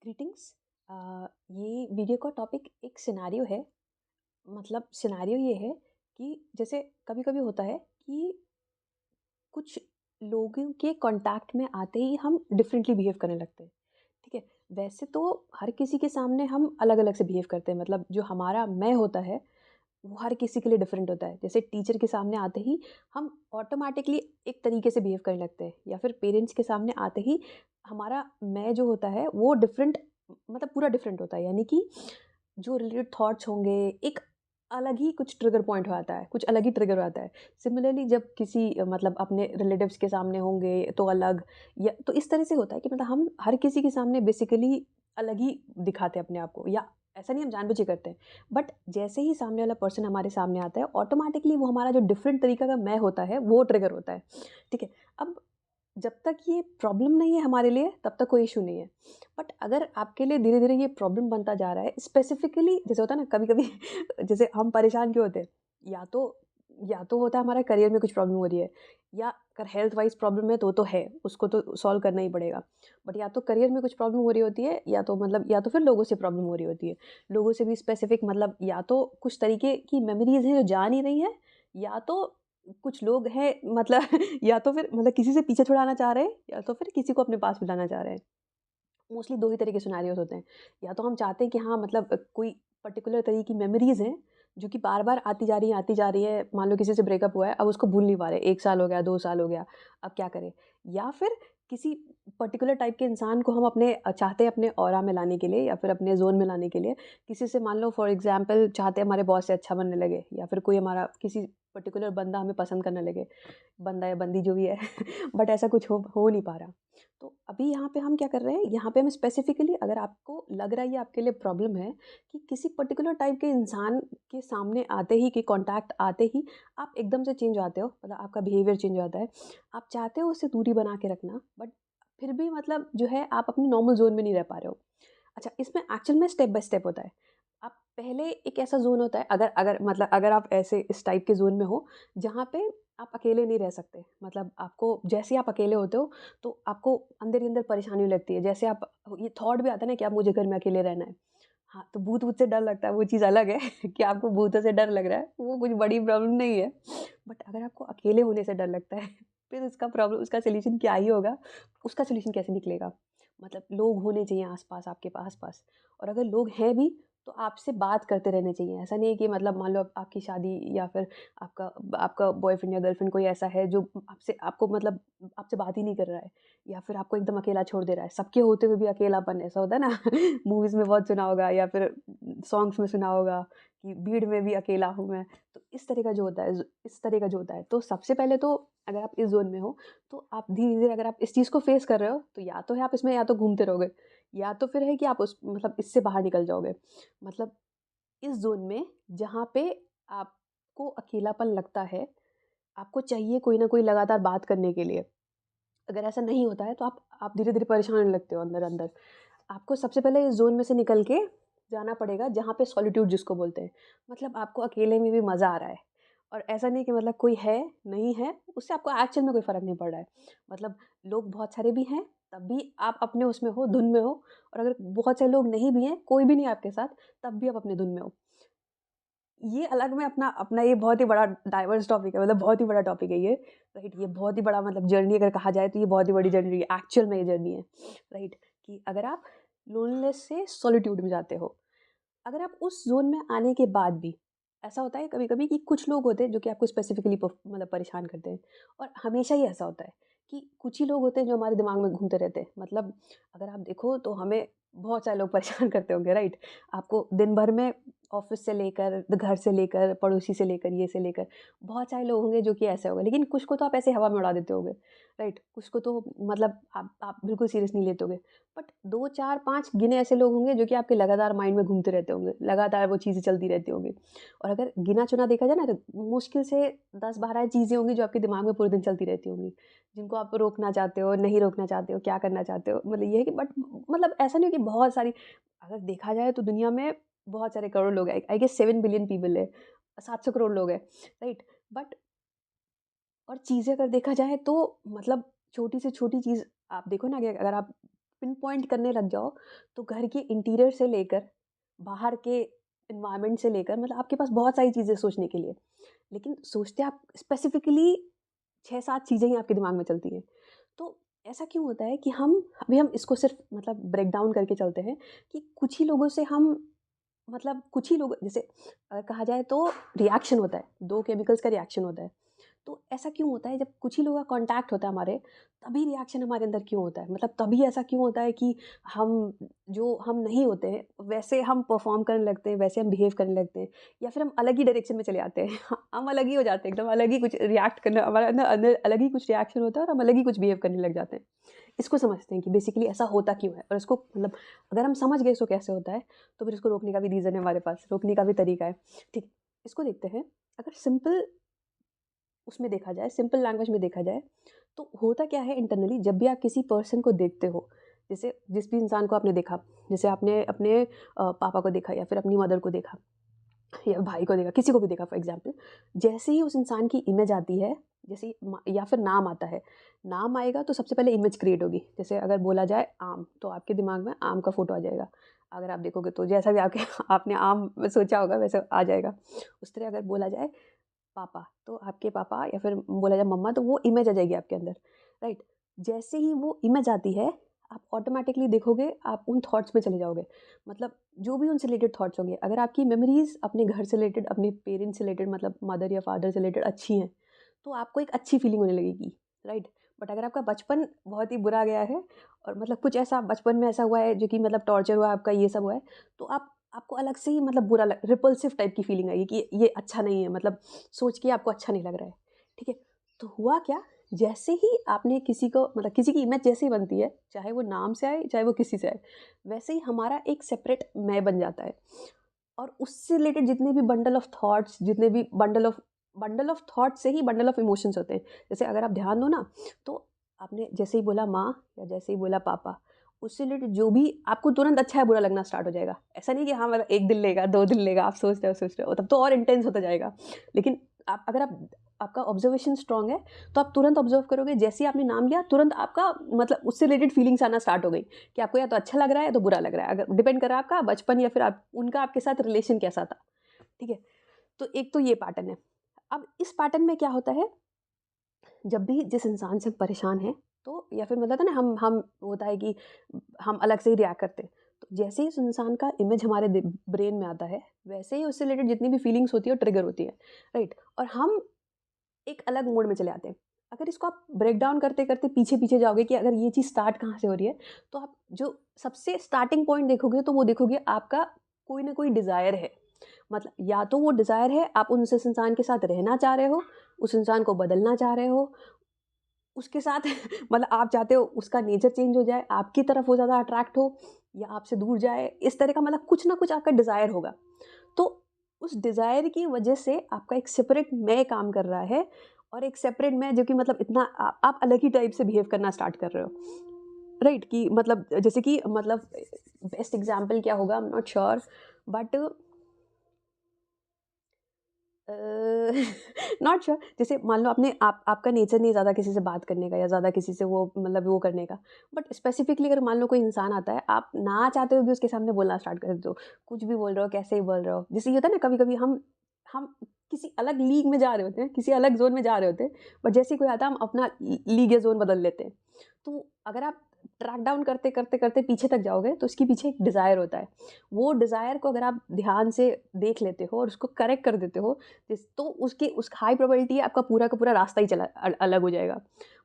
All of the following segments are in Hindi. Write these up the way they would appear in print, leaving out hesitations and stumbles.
ग्रीटिंग्स। ये वीडियो का टॉपिक एक सिनेरियो है। मतलब सिनेरियो ये है कि जैसे कभी-कभी होता है कि कुछ लोगों के कॉन्टैक्ट में आते ही हम डिफरेंटली बिहेव करने लगते हैं, ठीक है? वैसे तो हर किसी के सामने हम अलग-अलग से बिहेव करते हैं, मतलब जो हमारा मैं होता है, वो हर किसी के लिए डिफरेंट होता है। जैसे टीचर के सामने आते ही हम ऑटोमैटिकली एक तरीके से बिहेव करने लगते हैं, या फिर पेरेंट्स के सामने आते ही हमारा मैं जो होता है वो डिफरेंट, मतलब पूरा डिफरेंट होता है। यानी कि जो रिलेटेड थॉट्स होंगे, एक अलग ही कुछ ट्रिगर पॉइंट हो आता है, कुछ अलग ही ट्रिगर हो आता है। सिमिलरली जब किसी मतलब अपने रिलेटिव्स के सामने होंगे तो अलग, या तो इस तरह से होता है कि मतलब हम हर किसी के सामने बेसिकली अलग ही दिखाते हैं अपने आप को, या ऐसा नहीं हम जानबूझ के करते हैं। बट जैसे ही सामने वाला पर्सन हमारे सामने आता है, ऑटोमैटिकली वो हमारा जो डिफरेंट तरीका का मैं होता है वो ट्रिगर होता है, ठीक है? अब जब तक ये प्रॉब्लम नहीं है हमारे लिए, तब तक कोई इश्यू नहीं है। बट अगर आपके लिए धीरे-धीरे ये प्रॉब्लम बनता जा रहा है, स्पेसिफिकली जैसे होता है ना कभी-कभी जैसे हम परेशान क्यों होते हैं? या तो या तो होता है हमारे करियर में कुछ प्रॉब्लम हो रही है, या अगर हेल्थ वाइज़ प्रॉब्लम है तो है, उसको तो सॉल्व करना ही पड़ेगा। बट या तो करियर में कुछ प्रॉब्लम हो रही होती है, या तो मतलब या तो फिर लोगों से प्रॉब्लम हो रही होती है। लोगों से भी स्पेसिफिक, मतलब या तो कुछ तरीके की मेमोरीज़ हैं जो जा नहीं रही हैं, या तो कुछ लोग हैं मतलब या तो फिर मतलब किसी से पीछे छुड़ाना चाह रहे हैं, या तो फिर किसी को अपने पास बुलाना चाह रहे हैं। मोस्टली 2 ही तरह के सिनेरियोज़ होते हैं। या तो हम चाहते हैं कि हाँ, मतलब कोई पर्टिकुलर तरह की मेमोरीज़ हैं, जो कि बार-बार आती जा रही हैं, आती जा रही है। मान लो किसी से ब्रेकअप हुआ है, अब उसको भूल नहीं पा रहे, 1 साल हो गया, 2 साल हो गया, अब क्या करें? या फिर किसी पर्टिकुलर टाइप के इंसान को हम अपने चाहते हैं अपने ऑरा में लाने के लिए, या फिर अपने ज़ोन में लाने के लिए। किसी से मान लो फॉर एग्ज़ाम्पल चाहते हैं हमारे बॉस से अच्छा बनने लगे, या फिर कोई हमारा किसी पर्टिकुलर बंदा हमें पसंद करने लगे, बंदा या बंदी जो भी है बट ऐसा कुछ हो नहीं पा रहा। तो अभी यहाँ पे हम क्या कर रहे हैं, यहाँ पे हम स्पेसिफिकली, अगर आपको लग रहा है ये आपके लिए प्रॉब्लम है कि किसी पर्टिकुलर टाइप के इंसान के सामने आते ही, कि कॉन्टैक्ट आते ही आप एकदम से चेंज हो जाते हो, मतलब आपका बिहेवियर चेंज हो जाता है। आप चाहते हो उससे दूरी बना के रखना, बट फिर भी मतलब जो है आप अपने नॉर्मल ज़ोन में नहीं रह पा रहे हो। अच्छा, इसमें एक्चुअल में स्टेप बाय स्टेप होता है। आप पहले एक ऐसा ज़ोन होता है, अगर अगर मतलब अगर आप ऐसे इस टाइप के ज़ोन में हो, जहाँ पे आप अकेले नहीं रह सकते। मतलब आपको जैसे ही आप अकेले होते हो, तो आपको अंदर ही अंदर परेशानी होने लगती है। जैसे आप, ये थॉट भी आता है ना कि अब मुझे घर में अकेले रहना है। हाँ, तो भूत-वूत से डर लगता है, वो चीज़ अलग है कि आपको भूतों से डर लग रहा है, वो कुछ बड़ी प्रॉब्लम नहीं है। बट अगर आपको अकेले होने से डर लगता है, फिर उसका सॉल्यूशन क्या ही होगा, उसका सॉल्यूशन कैसे निकलेगा? मतलब लोग होने चाहिए आस-पास, आपके आस-पास, और अगर लोग हैं भी, तो आपसे बात करते रहने चाहिए। ऐसा नहीं है कि मतलब मान लो अब आपकी शादी, या फिर आपका आपका बॉयफ्रेंड या गर्लफ्रेंड कोई ऐसा है जो आपसे आपको मतलब आपसे बात ही नहीं कर रहा है, या फिर आपको एकदम अकेला छोड़ दे रहा है। सबके होते हुए भी अकेलापन, ऐसा होता है ना मूवीज़ में बहुत सुना होगा, या फिर सॉन्ग्स में सुना होगा कि भीड़ में भी अकेला हूँ मैं। तो इस तरह का जो होता है, इस तरह का जो होता है, तो सबसे पहले तो अगर आप इस ज़ोन में हो, तो आप धीरे-धीरे, अगर आप इस चीज़ को फेस कर रहे हो, तो या तो है आप इसमें, या तो घूमते रहोगे, या तो फिर है कि आप उस मतलब इससे बाहर निकल जाओगे। मतलब इस ज़ोन में जहाँ पे आपको अकेलापन लगता है, आपको चाहिए कोई ना कोई लगातार बात करने के लिए। अगर ऐसा नहीं होता है, तो आप धीरे-धीरे परेशान होने लगते हो अंदर-अंदर। आपको सबसे पहले इस ज़ोन में से निकल के जाना पड़ेगा, जहाँ पे सॉलिट्यूड जिसको बोलते हैं। मतलब आपको अकेले में भी मज़ा आ रहा है, और ऐसा नहीं कि मतलब कोई है, नहीं है, उससे आपको एक्चुअल में कोई फ़र्क नहीं पड़ रहा है। मतलब लोग बहुत सारे भी हैं, तब भी आप अपने उसमें हो, धुन में हो, और अगर बहुत सारे लोग नहीं भी हैं, कोई भी नहीं है आपके साथ, तब भी आप अपने धुन में हो। ये अलग में अपना अपना ये बहुत ही बड़ा डाइवर्स टॉपिक है, मतलब बहुत ही बड़ा टॉपिक है ये, राइट? ये बहुत ही बड़ा, मतलब जर्नी अगर कहा जाए, तो ये बहुत ही बड़ी जर्नी है, एक्चुअल में ये जर्नी है, राइट? कि अगर आप लोनलीनेस से सॉलिट्यूड में जाते हो, अगर आप उस ज़ोन में आने के बाद भी, ऐसा होता है कभी-कभी कि कुछ लोग होते हैं जो कि आपको स्पेसिफिकली मतलब परेशान करते हैं, और हमेशा ही ऐसा होता है कि कुछ ही लोग होते हैं जो हमारे दिमाग में घूमते रहते हैं। मतलब अगर आप देखो, तो हमें बहुत सारे लोग परेशान करते होंगे, राइट? आपको दिन भर में ऑफ़िस से लेकर, घर से लेकर, पड़ोसी से लेकर, ये से लेकर, बहुत सारे लोग होंगे जो कि ऐसे होंगे। लेकिन कुछ को तो आप ऐसे हवा में उड़ा देते होंगे, राइट? कुछ को तो मतलब आप बिल्कुल सीरियस नहीं लेते होंगे। बट 2, 4, 5 गिने ऐसे लोग होंगे जो कि आपके लगातार माइंड में घूमते रहते होंगे, लगातार वो चीज़ें चलती रहती होंगी। और अगर गिना-चुना देखा जाए ना, तो मुश्किल से 10-12 चीज़ें होंगी जो आपके दिमाग में पूरे दिन चलती रहती होंगी, जिनको आप रोकना चाहते हो, नहीं रोकना चाहते हो, क्या करना चाहते हो। मतलब ये है कि बट मतलब ऐसा नहीं है कि बहुत सारी, अगर देखा जाए तो दुनिया में बहुत सारे करोड़ लोग हैं। आई गेस 7 बिलियन पीपल है, 700 करोड़ लोग हैं, राइट? बट और चीज़ें अगर देखा जाए, तो मतलब छोटी से छोटी चीज़ आप देखो ना, कि अगर आप पिन पॉइंट करने लग जाओ, तो घर के इंटीरियर से लेकर, बाहर के एनवायरनमेंट से लेकर, मतलब आपके पास बहुत सारी चीज़ें सोचने के लिए। लेकिन सोचते आप स्पेसिफिकली 6-7 चीज़ें ही आपके दिमाग में चलती हैं। तो ऐसा क्यों होता है कि हम इसको सिर्फ़ मतलब ब्रेक डाउन करके चलते हैं कि कुछ ही लोगों से हम, मतलब कुछ ही लोग, जैसे अगर कहा जाए तो रिएक्शन होता है, 2 केमिकल्स का रिएक्शन होता है। तो ऐसा क्यों होता है, जब कुछ ही लोगों का कॉन्टैक्ट होता है हमारे, तभी रिएक्शन हमारे अंदर क्यों होता है? मतलब तभी ऐसा क्यों होता है कि हम जो हम नहीं होते हैं, वैसे हम परफ़ॉर्म करने लगते हैं, वैसे हम बिहेव करने लगते हैं, या फिर हम अलग ही डायरेक्शन में चले जाते हैं। हम अलग ही हो जाते हैं, एकदम अलग ही कुछ रिएक्ट करना, हमारे अंदर अंदर अलग ही कुछ रिएक्शन होता है और हम अलग ही कुछ बिहेव करने लग जाते हैं। इसको समझते हैं कि बेसिकली ऐसा होता क्यों है, और इसको मतलब अगर हम समझ गए इसको कैसे होता है, तो फिर इसको रोकने का भी रीज़न है हमारे पास, रोकने का भी तरीका है। ठीक, इसको देखते हैं। अगर सिंपल उसमें देखा जाए, सिंपल लैंग्वेज में देखा जाए, तो होता क्या है इंटरनली, जब भी आप किसी पर्सन को देखते हो, जैसे जिस भी इंसान को आपने देखा, जैसे आपने अपने पापा को देखा या फिर अपनी मदर को देखा या भाई को देखा, किसी को भी देखा फॉर एग्जांपल, जैसे ही उस इंसान की इमेज आती है, जैसे ही या फिर नाम आता है, नाम आएगा तो सबसे पहले इमेज क्रिएट होगी। जैसे अगर बोला जाए आम, तो आपके दिमाग में आम का फ़ोटो आ जाएगा। अगर आप देखोगे तो जैसा भी आपके आपने आम सोचा होगा वैसे आ जाएगा। उस तरह अगर बोला जाए पापा, तो आपके पापा, या फिर बोला जाए मम्मा, तो वो इमेज आ जाएगी आपके अंदर, राइट? जैसे ही वो इमेज आती है, आप ऑटोमैटिकली देखोगे, आप उन थॉट्स में चले जाओगे। मतलब जो भी उनसे रिलेटेड थॉट्स होंगे, अगर आपकी मेमोरीज़ अपने घर से रिलेटेड, अपने पेरेंट्स से रिलेटेड, मतलब मदर या फादर से रिलेटेड अच्छी हैं, तो आपको एक अच्छी फीलिंग होने लगेगी, राइट? बट अगर आपका बचपन बहुत ही बुरा गया है, और मतलब कुछ ऐसा बचपन में ऐसा हुआ है जो कि मतलब टॉर्चर हुआ है आपका, ये सब हुआ है, तो आपको अलग से ही मतलब बुरा लग, रिपल्सिव टाइप की फीलिंग आएगी कि ये अच्छा नहीं है, मतलब सोच के आपको अच्छा नहीं लग रहा है, ठीक है? तो हुआ क्या, जैसे ही आपने किसी को, मतलब किसी की इमेज जैसे ही बनती है, चाहे वो नाम से आए, चाहे वो किसी से आए, वैसे ही हमारा एक सेपरेट मैं बन जाता है। और उससे रिलेटेड जितने भी बंडल ऑफ थॉट्स, जितने भी बंडल ऑफ थॉट्स से ही बंडल ऑफ इमोशंस होते हैं। जैसे अगर आप ध्यान दो ना, तो आपने जैसे ही बोला माँ या जैसे ही बोला पापा, उससे रिलेटेड जो भी आपको तुरंत अच्छा या बुरा लगना स्टार्ट हो जाएगा। ऐसा नहीं कि हाँ, मतलब 1 दिन लेगा, 2 दिन लेगा, आप सोच रहे हो, तब तो और इंटेंस होता जाएगा। लेकिन अगर आपका ऑब्जर्वेशन स्ट्रॉन्ग है, तो आप तुरंत ऑब्जर्व करोगे, जैसे ही आपने नाम लिया, तुरंत आपका मतलब उससे रिलेटेड फीलिंग्स आना स्टार्ट हो गई कि आपको या तो अच्छा लग रहा है या तो बुरा लग रहा है। अगर डिपेंड कर रहा है आपका बचपन या फिर आप उनका आपके साथ रिलेशन कैसा था, ठीक है? तो एक तो ये पैटर्न है। अब इस पैटर्न में क्या होता है, जब भी जिस इंसान से हम परेशान हैं, तो या फिर मतलब था ना, हम होता है कि हम अलग से ही रिएक्ट करते हैं। तो जैसे ही उस इंसान का इमेज हमारे ब्रेन में आता है, वैसे ही उससे रिलेटेड जितनी भी फीलिंग्स होती है वो ट्रिगर होती है, राइट? और हम एक अलग मोड में चले आते हैं। अगर इसको आप ब्रेक डाउन करते-करते पीछे-पीछे जाओगे कि अगर ये चीज़ स्टार्ट कहाँ से हो रही है, तो आप जो सबसे स्टार्टिंग पॉइंट देखोगे, तो वो देखोगे आपका कोई ना कोई डिज़ायर है। मतलब या तो वो डिज़ायर है, आप उस इंसान के साथ रहना चाह रहे हो, उस इंसान को बदलना चाह रहे हो, उसके साथ मतलब आप चाहते हो उसका नेचर चेंज हो जाए, आपकी तरफ वो ज़्यादा अट्रैक्ट हो या आपसे दूर जाए, इस तरह का मतलब कुछ ना कुछ आपका डिज़ायर होगा। तो उस डिज़ायर की वजह से आपका एक सेपरेट मैं काम कर रहा है, और एक सेपरेट मैं जो कि मतलब इतना आप अलग ही टाइप से बिहेव करना स्टार्ट कर रहे हो, राइट? कि मतलब जैसे कि मतलब बेस्ट एग्ज़ाम्पल क्या होगा, I am not sure, but a, not sure. जैसे मान लो आपने आपका नेचर नहीं ज़्यादा किसी से बात करने का या ज़्यादा किसी से वो मतलब वो करने का, बट स्पेसिफिकली अगर मान लो कोई इंसान आता है, आप ना चाहते हुए भी उसके सामने बोलना स्टार्ट कर देते हो, कुछ भी बोल रहे हो, कैसे ही बोल रहे हो। जैसे ये होता है ना, कभी कभी हम किसी अलग लीग में जा रहे होते हैं, किसी अलग जोन में जा रहे होते हैं, बट जैसे ही कोई आता है, हम अपना लीग या जोन बदल लेते हैं। तो अगर आप ट्रैक डाउन करते करते करते पीछे तक जाओगे, तो उसके पीछे एक डिज़ायर होता है। वो डिज़ायर को अगर आप ध्यान से देख लेते हो और उसको करेक्ट कर देते हो, तो उसकी उस हाई प्रोबेबिलिटी है आपका पूरा का पूरा रास्ता ही अलग हो जाएगा।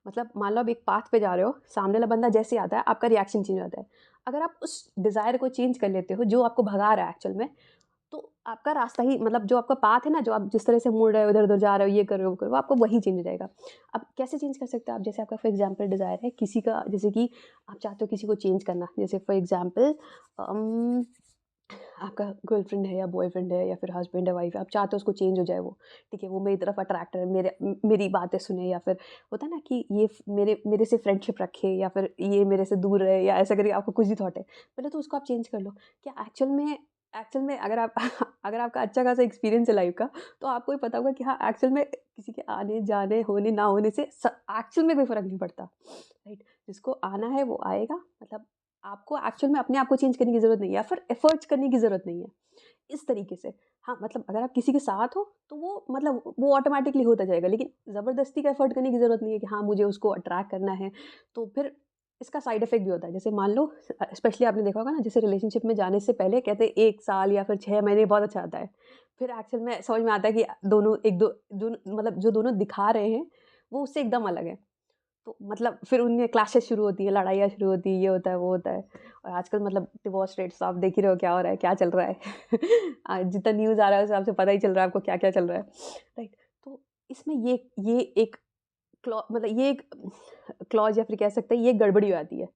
मतलब मान लो आप एक पाथ पे जा रहे हो, सामने वाला बंदा जैसे ही आता है, आपका रिएक्शन चेंज हो जाता है। अगर आप उस डिज़ायर को चेंज कर लेते हो, जो आपको भगा रहा है एक्चुअल में, तो आपका रास्ता ही मतलब जो आपका पाथ है ना, जो आप जिस तरह से मुड़ रहे हो, इधर-उधर जा रहे हो, ये कर रहे हो, वो कर रहे हो, आपको वही चेंज हो जाएगा। अब कैसे चेंज कर सकते हो आप? जैसे आपका फॉर एग्ज़ाम्पल डिज़ायर है किसी का, जैसे कि आप चाहते हो किसी को चेंज करना। जैसे फॉर एग्ज़ाम्पल अम आपका गर्लफ्रेंड है या बॉयफ्रेंड है या फिर हस्बैंड है, वाइफ है, आप चाहते हो उसको चेंज हो जाए वो, ठीक है? वो मेरी तरफ अट्रैक्ट है, मेरी बातें सुने, या फिर होता है ना कि ये मेरे मेरे से फ्रेंडशिप रखे, या फिर ये मेरे से दूर रहे, या ऐसा करके आपको कुछ भी थॉट है, पहले तो उसको आप चेंज कर लो। क्या एक्चुअल में अगर आप अगर आपका अच्छा खासा एक्सपीरियंस है लाइफ का, तो आपको भी पता होगा कि हाँ, एक्चुअल में किसी के आने जाने, होने ना होने से एक्चुअल में कोई फ़र्क नहीं पड़ता, राइट? जिसको आना है वो आएगा, मतलब आपको एक्चुअल में अपने आप को चेंज करने की ज़रूरत नहीं है या फिर एफर्ट्स करने की ज़रूरत नहीं है। इस तरीके से। हाँ, मतलब अगर आप किसी के साथ हो, तो वो मतलब वो ऑटोमैटिकली होता जाएगा, लेकिन ज़बरदस्ती का एफर्ट करने की ज़रूरत नहीं है कि हाँ, मुझे उसको अट्रैक्ट करना है। तो फिर इसका साइड इफ़ेक्ट भी होता है। जैसे मान लो स्पेशली आपने देखा होगा ना, जैसे रिलेशनशिप में जाने से पहले कहते हैं 1 साल या फिर 6 महीने बहुत अच्छा आता है। फिर एक्चुअल में समझ में आता है कि दोनों एक दो दोनों मतलब जो दोनों दिखा रहे हैं, वो उससे एकदम अलग है। तो मतलब फिर उनमें क्लैशेज़ शुरू होती हैं, लड़ाइयाँ शुरू होती हैं, ये होता है, वो होता है। और आजकल मतलब डिवोर्स रेट्स तो आप देख ही रहे हो क्या हो रहा है, क्या चल रहा है। जितना न्यूज़ आ रहा है उस हिसाब से पता ही चल रहा है आपको क्या-क्या चल रहा है, राइट? तो इसमें ये एक मतलब ये एक क्लॉज़ या फिर कह सकते हैं ये एक गड़बड़ी हो जाती है,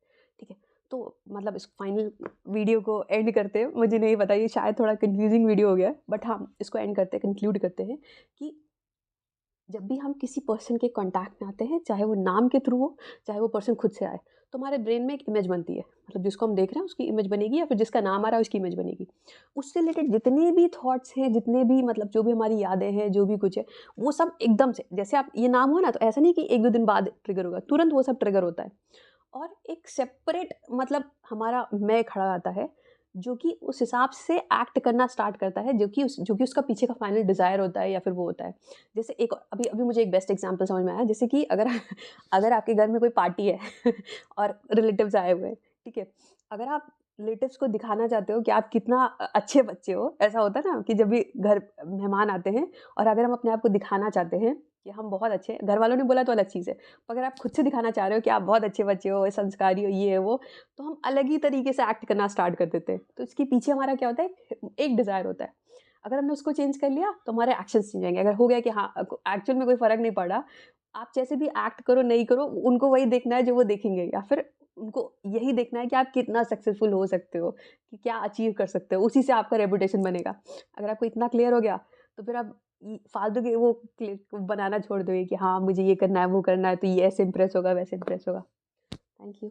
ठीक है? तो मतलब इस फाइनल वीडियो को एंड करते हैं, मुझे नहीं पता ये शायद थोड़ा कन्फ्यूज़िंग वीडियो हो गया है, बट हाँ, इसको एंड करते हैं, कंक्लूड करते हैं कि जब भी हम किसी पर्सन के कॉन्टैक्ट में आते हैं, चाहे वो नाम के थ्रू हो, चाहे वो पर्सन खुद से आए, तो हमारे ब्रेन में एक इमेज बनती है। मतलब जिसको हम देख रहे हैं उसकी इमेज बनेगी या फिर जिसका नाम आ रहा है उसकी इमेज बनेगी। उससे रिलेटेड जितने भी थॉट्स हैं, जितने भी मतलब जो भी हमारी यादें हैं, जो भी कुछ है, वो सब एकदम से जैसे आप ये नाम हुआ ना, तो ऐसा नहीं कि 1-2 दिन बाद ट्रिगर होगा, तुरंत वो सब ट्रिगर होता है। और एक सेपरेट मतलब हमारा मैं खड़ा आता है, जो कि उस हिसाब से एक्ट करना स्टार्ट करता है, जो कि उसका पीछे का फाइनल डिज़ायर होता है या फिर वो होता है। जैसे एक अभी अभी मुझे एक बेस्ट एग्ज़ाम्पल समझ में आया, जैसे कि अगर अगर आपके घर में कोई पार्टी है और रिलेटिव्स आए हुए हैं, ठीक है? अगर आप रिलेटिव्स को दिखाना चाहते हो कि आप कितना अच्छे बच्चे हो, ऐसा होता है ना कि जब भी घर मेहमान आते हैं और अगर हम अपने आप को दिखाना चाहते हैं कि हम बहुत अच्छे हैं, घर वालों ने बोला तो अलग चीज़ है। अगर आप खुद से दिखाना चाह रहे हो कि आप बहुत अच्छे बच्चे हो, संस्कारी हो, ये है वो, तो हम अलग ही तरीके से एक्ट करना स्टार्ट कर देते हैं। तो इसके पीछे हमारा क्या होता है, एक डिज़ायर होता है। अगर हमने उसको चेंज कर लिया, तो हमारे एक्शंस चेंज होंगे। अगर हो गया कि हाँ, एक्चुअल में कोई फ़र्क नहीं पड़ रहा, आप जैसे भी एक्ट करो, नहीं करो, उनको वही देखना है जो वो देखेंगे या फिर उनको यही देखना है कि आप कितना सक्सेसफुल हो सकते हो, कि क्या अचीव कर सकते हो, उसी से आपका रेपुटेशन बनेगा। अगर आपको इतना क्लियर हो गया, तो फिर आप फालतू के वो क्लिप बनाना छोड़ दोगे कि हाँ, मुझे ये करना है, वो करना है, तो ये ऐसे इम्प्रेस होगा, वैसे इम्प्रेस होगा। Thank you.